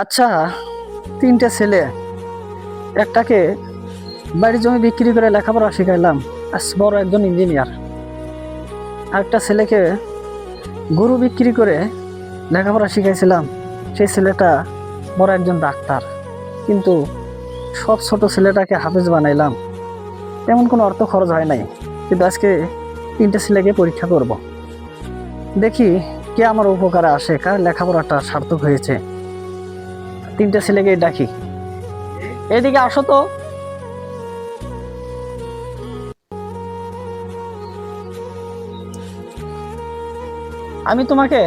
আচ্ছা, তিনটে ছেলে, একটাকে বাড়ির জমি বিক্রি করে লেখাপড়া শিখাইলাম, আজ বড় একজন ইঞ্জিনিয়ার। আরেকটা ছেলেকে গরু বিক্রি করে লেখাপড়া শিখাইছিলাম, সেই ছেলেটা বড় একজন ডাক্তার। কিন্তু সব ছোট ছেলেটাকে হাফেজ বানাইলাম, তেমন কোনো অর্থ খরচ হয় নাই। কিন্তু আজকে তিনটে ছেলেকে পরীক্ষা করব, দেখি কে আমার উপকারে আসে, কার লেখাপড়াটা সার্থক হয়েছে। তিনটে ছেলেকে ডাকি, এদিকে আসো তো। আমি তোমাকে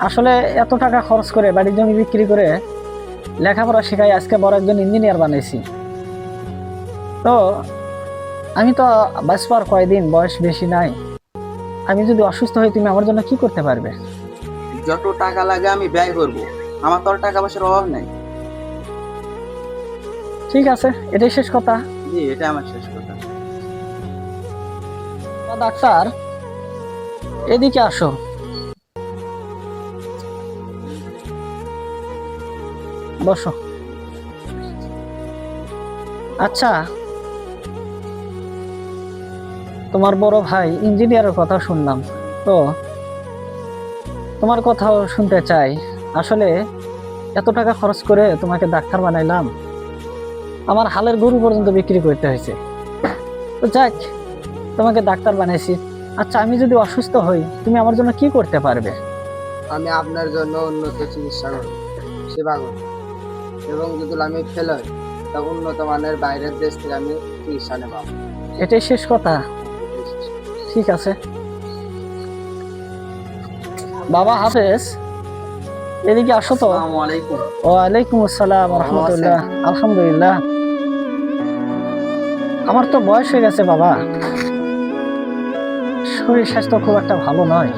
আসলে এত টাকা খরচ করে বাড়ির জমি বিক্রি করে লেখাপড়া শেখাই আজকে বড় একজন ইঞ্জিনিয়ার বানাইছি। তো আমি তো বাঁচবার কয়দিন, বয়স বেশি নাই। আমি যদি অসুস্থ হই, তুমি আমার জন্য কি করতে পারবে? যত টাকা লাগে আমি ব্যয় করব। আমার তো আর টাকা পয়সার অভাব নাই। ঠিক আছে, এটাই শেষ কথা। জি, এটা আমার শেষ কথা। ডাক্তার, এদিকে আসো। বসো। আচ্ছা, তোমার বড় ভাই ইঞ্জিনিয়ারের কথা শুনলাম, তো তোমার কথাও শুনতে চাই। আসলে এত টাকা খরচ করে তোমাকে ডাক্তার বানাইলাম, আমার হালের গরু পর্যন্ত বিক্রি করতে হয়েছে। তো যাক, তোমাকে ডাক্তার বানাইছি। আচ্ছা, আমি যদি অসুস্থ হই, তুমি আমার জন্য কি করতে পারবে? আমি আপনার জন্য উন্নত চিকিৎসা করব, সেবা করব, এবং যদি আমি ফেল হই তখন উন্নত মানের বাইরের দেশ থেকে আমি চিকিৎসা নেব। এটাই শেষ কথা। ঠিক আছে বাবা, হাফেজ। এদিকে আসো তো। আসসালামু আলাইকুম। ওয়ালাইকুম আসসালাম রহমতুল্লাহ। আলহামদুলিল্লাহ। আমার তো বয়স হয়ে গেছে বাবা, শরীর স্বাস্থ্য খুব একটা ভালো নয়।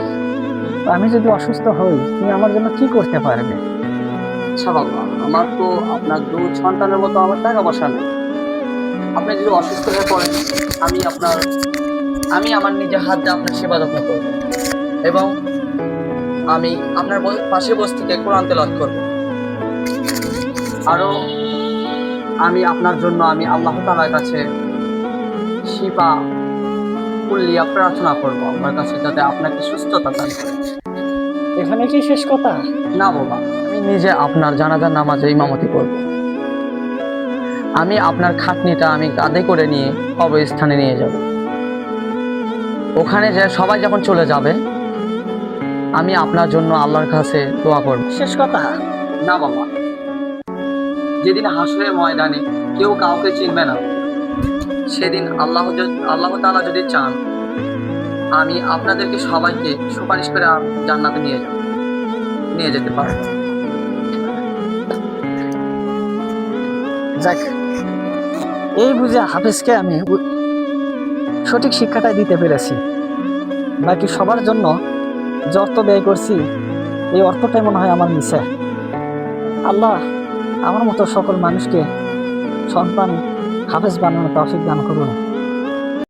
আমি যদি অসুস্থ হই, তুমি আমার জন্য কি করতে পারবে? আচ্ছা বাবা, আমার তো আপনার দু সন্তানের মতো আমার টাকা পয়সা নেই। আপনি যদি অসুস্থ হয়ে পড়েন, আমি আমার নিজের হাত দিয়ে আপনার সেবা যত্ন করব, এবং আমি আপনার পাশে বসে থেকে কোরআন তেলাওয়াত করব। আরো আমি আপনার জন্য আমি আল্লাহ তাআলার কাছে শিফা কুল্লিয়া প্রার্থনা করব, আমার কাছে যাতে আপনাকে সুস্থতা দান করে। এখানে কি শেষ কথা? না বাবা, আমি নিজে আপনার জানাজার নামাজে ইমামতি করব। আমি আপনার খাটনিটা আমি কাঁধে করে নিয়ে কবরস্থানে নিয়ে যাব। ওখানে যে সবাই যখন চলে যাবে, আমি আপনার জন্য আল্লাহর কাছে দোয়া করব। শেষ কথা? না বাবা, যেদিন হাসরের ময়দানে কেউ কাউকে চিনবে না, সেদিন আল্লাহ তাআলা যদি চান, আমি আপনাদেরকে সবাইকে সুপারিশ করে জান্নাতে নিয়ে যেতে পারবো। যাক, এই বুঝে হাফেজকে আমি সঠিক শিক্ষাটাই দিতে পেরেছি। বাকি সবার জন্য যে অর্থ ব্যয় করছি, এই অর্থটাই মনে হয় আমার মিছে। আল্লাহ আমার মতো সকল মানুষকে সন্তান হাফেজ বানানোর তৌফিক দান করুন।